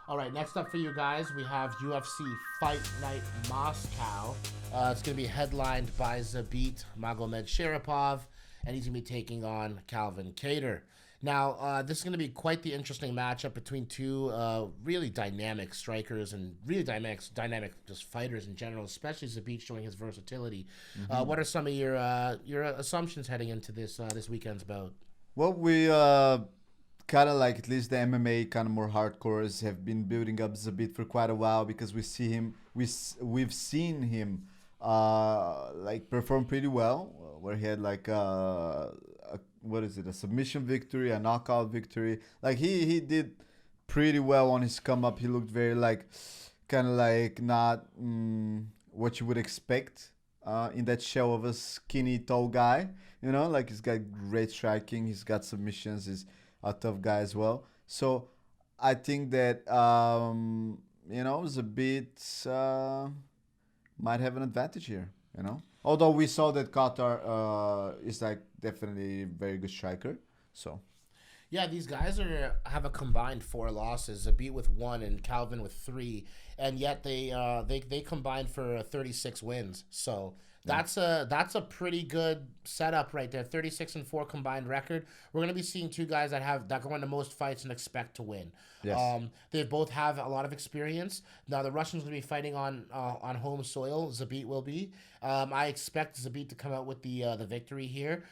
All right, next up for you guys, we have UFC Fight Night Moscow. It's going to be headlined by Zabit Magomedsharipov, and he's going to be taking on Calvin Kattar. Now, this is going to be quite the interesting matchup between two really dynamic strikers and really dynamic just fighters in general, especially Zabit showing his versatility. What are some of your assumptions heading into this weekend's bout? Well, we kind of like at least the MMA kind of more hardcores have been building up Zabit for quite a while because we see him, we've seen him like perform pretty well, where he had like what is it, a submission victory, a knockout victory. Like he did pretty well on his come up. He looked very like kind of like not what you would expect in that shell of a skinny tall guy. You know, like he's got great striking, he's got submissions, he's a tough guy as well. So I think that Zabit might have an advantage here. You know, although we saw that Kattar is like definitely a very good striker. So Yeah, these guys have a combined 4 losses, Zabit with 1 and Calvin with 3, and yet they combined for 36 wins. So that's a pretty good setup right there. 36-4 combined record. We're gonna be seeing two guys that go into most fights and expect to win. Yes. They both have a lot of experience. Now the Russians will be fighting on home soil. Zabit will be. I expect Zabit to come out with the victory here.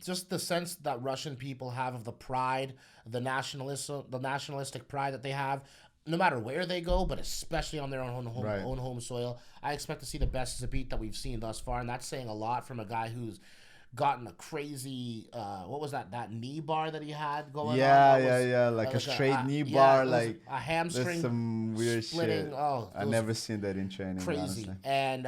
Just the sense that Russian people have of the pride, the nationalistic pride that they have, no matter where they go, but especially on their own home soil. I expect to see the best Zabit that we've seen thus far, and that's saying a lot from a guy who's gotten a crazy what was that knee bar that he had going on? Yeah, like a straight knee bar, like a hamstring. There's some weird splitting. shit. Oh, I've never seen that in training. Crazy. Honestly. And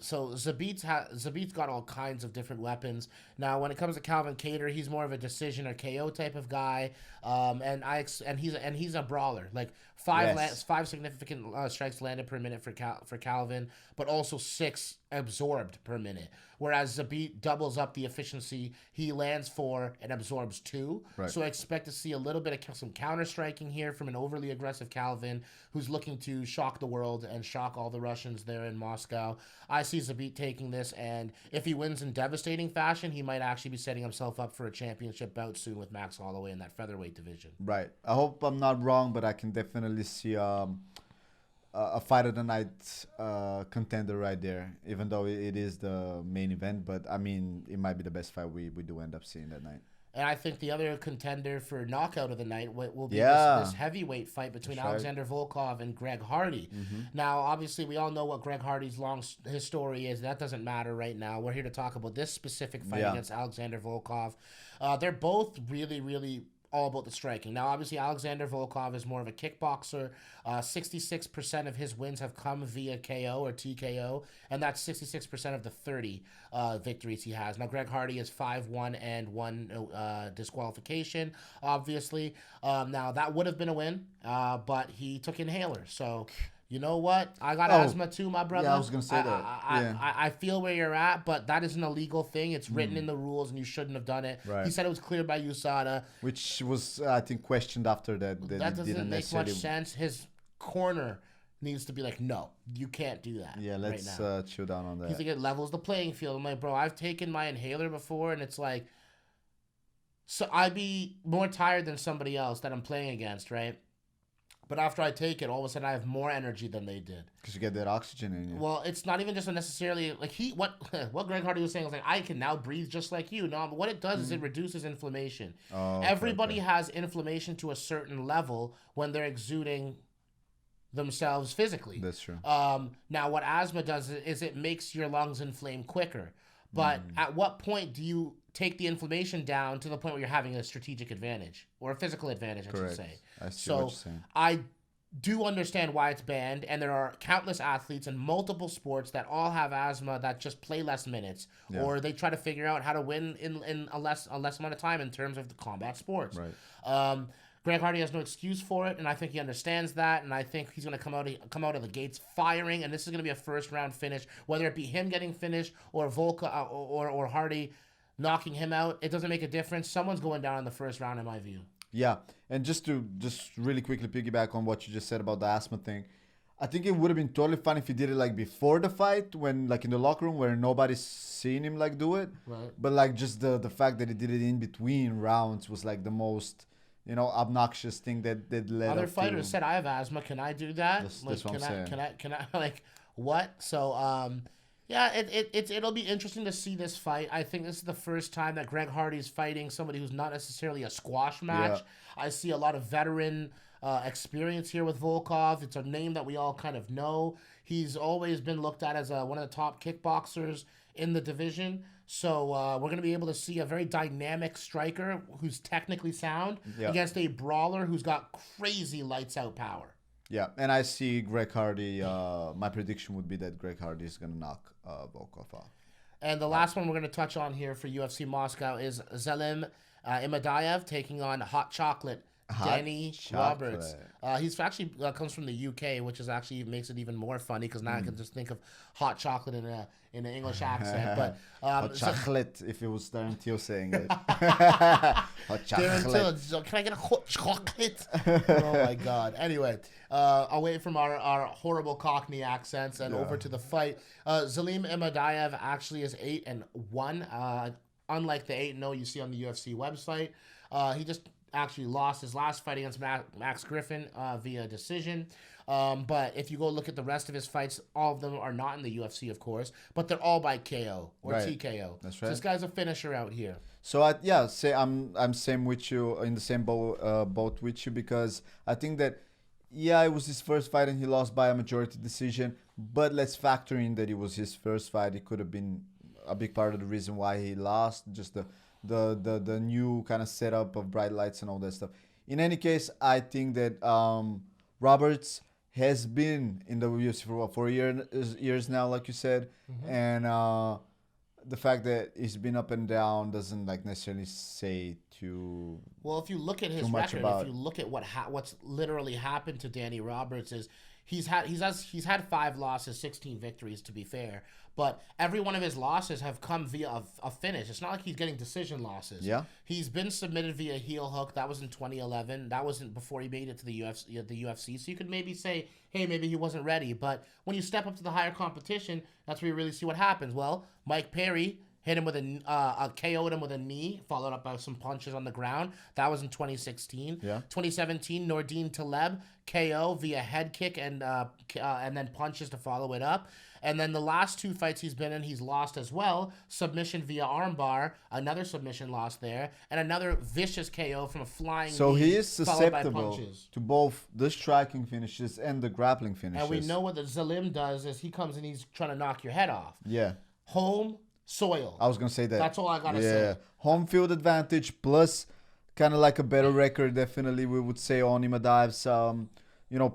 so Zabit's got all kinds of different weapons. Now, when it comes to Calvin Kattar, he's more of a decision or KO type of guy. And he's a brawler. Like five significant strikes landed per minute for Calvin, but also 6 absorbed per minute. Whereas Zabit doubles up the efficiency. He lands 4 and absorbs 2. Right. So I expect to see a little bit of some counter striking here from an overly aggressive Calvin who's looking to shock the world and shock all the Russians there in Moscow. I see Zabit taking this, and if he wins in devastating fashion, he might actually be setting himself up for a championship bout soon with Max Holloway in that featherweight division. Right. I hope I'm not wrong, but I can definitely see a fight of the night contender right there, even though it is the main event. But I mean, it might be the best fight we do end up seeing that night. And I think the other contender for knockout of the night will be this heavyweight fight between Alexander Volkov and Greg Hardy. Now, obviously, we all know what Greg Hardy's his story is. That doesn't matter right now. We're here to talk about this specific fight against Alexander Volkov. They're both really, really all about the striking. Now, obviously, Alexander Volkov is more of a kickboxer. 66% of his wins have come via KO or TKO, and that's 66% of the 30 victories he has. Now, Greg Hardy is 5-1 and 1 disqualification, obviously. Now, that would have been a win, but he took inhaler, so... You know what? I got asthma too, my brother. Yeah, I was going to say that. I feel where you're at, but that is an illegal thing. It's written in the rules, and you shouldn't have done it. Right. He said it was cleared by USADA. Which was, I think, questioned after that. That doesn't make much sense. His corner needs to be like, no, you can't do that. Yeah, let's chill down on that. He's like, it levels the playing field. I'm like, bro, I've taken my inhaler before, and it's like, so I'd be more tired than somebody else that I'm playing against, right? But after I take it, all of a sudden I have more energy than they did. Because you get that oxygen in you. Well, it's not even just necessarily like what Greg Hardy was saying was like, I can now breathe just like you. No, but what it does is it reduces inflammation. Oh, Everybody has inflammation to a certain level when they're exuding themselves physically. That's true. Now, what asthma does is it makes your lungs inflame quicker. But at what point do you take the inflammation down to the point where you're having a strategic advantage or a physical advantage, I should say. I see what you're saying. I do understand why it's banned, and there are countless athletes in multiple sports that all have asthma that just play less minutes, or they try to figure out how to win in a less amount of time in terms of the combat sports. Right. Greg Hardy has no excuse for it, and I think he understands that, and I think he's going to come out of the gates firing, and this is going to be a first-round finish, whether it be him getting finished or Volka or Hardy knocking him out. It doesn't make a difference. Someone's going down in the first round, in my view. Yeah, and just really quickly piggyback on what you just said about the asthma thing, I think it would have been totally fun if he did it like before the fight, when like in the locker room where nobody's seen him like do it. Right. But like just the fact that he did it in between rounds was like the most, obnoxious thing that led Other up fighters to. said, "I have asthma. Can I do that? That's what I'm saying. Can I like what?" So yeah, it'll be interesting to see this fight. I think this is the first time that Greg Hardy's fighting somebody who's not necessarily a squash match. Yeah. I see a lot of veteran experience here with Volkov. It's a name that we all kind of know. He's always been looked at as one of the top kickboxers in the division. So we're going to be able to see a very dynamic striker who's technically sound against a brawler who's got crazy lights out power. Yeah, and I see Greg Hardy. My prediction would be that Greg Hardy is going to knock Volkov off. And the last one we're going to touch on here for UFC Moscow is Zelim Imadaev taking on Hot Chocolate Danny Roberts. He's actually comes from the UK, which is actually makes it even more funny because now I can just think of hot chocolate in an English accent. But hot chocolate, if it was Darren Till saying it. Hot chocolate. Can I get a hot chocolate? Oh my God. Anyway, away from our horrible Cockney accents and over to the fight. Zelim Imadaev actually is 8-1. Unlike the 8-0 you see on the UFC website, he just actually lost his last fight against Max Griffin via decision. But if you go look at the rest of his fights, all of them are not in the UFC, of course, but they're all by KO or TKO. That's right. So this guy's a finisher out here. So I'm same with you, in the same boat with you, because I think that it was his first fight and he lost by a majority decision. But let's factor in that it was his first fight. It could have been a big part of the reason why he lost. Just the new kind of setup of bright lights and all that stuff. In any case, I think that Roberts has been in the UFC for 4 years now, like you said, and the fact that he's been up and down doesn't like necessarily say too. Well, if you look at his record, if you look at what's literally happened to Danny Roberts is he's had 5 losses, 16 victories to be fair, but every one of his losses have come via a finish. It's not like he's getting decision losses. Yeah, he's been submitted via heel hook. That was in 2011. That wasn't before he made it to the UFC. So you could maybe say, hey, maybe he wasn't ready. But when you step up to the higher competition, that's where you really see what happens. Well, Mike Perry hit him with KO'd him with a knee, followed up by some punches on the ground. That was in 2016. Yeah. 2017, Nordine Taleb KO via head kick and then punches to follow it up. And then the last 2 fights he's been in, he's lost as well. Submission via armbar, another submission loss there, and another vicious KO from a flying knee. So he is susceptible to both the striking finishes and the grappling finishes. And we know what the Zelim does is he comes and he's trying to knock your head off. Yeah. Home soil. I was going to say that. That's all I got to say. Home field advantage plus kind of like a better record, definitely, we would say, on Imadaev's,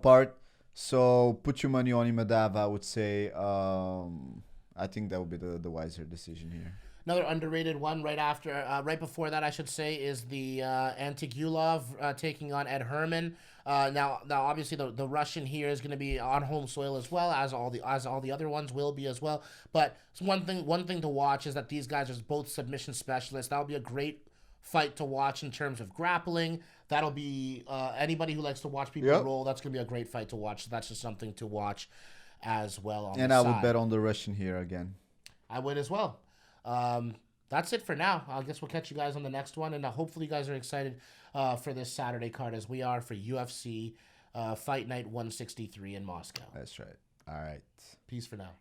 part. So put your money on Imadaev, I would say. I think that would be the wiser decision here. Another underrated one right before that, I should say, is the Antigulov taking on Ed Herman. Now, obviously, the Russian here is going to be on home soil as well as all the other ones will be as well. But one thing to watch is that these guys are both submission specialists. That'll be a great fight to watch in terms of grappling. That'll be anybody who likes to watch people roll. That's going to be a great fight to watch. So that's just something to watch as well. And I would bet on the Russian here again. I would as well. That's it for now. I guess we'll catch you guys on the next one, and hopefully you guys are excited for this Saturday card as we are for UFC Fight Night 163 in Moscow. That's right. All right. Peace for now.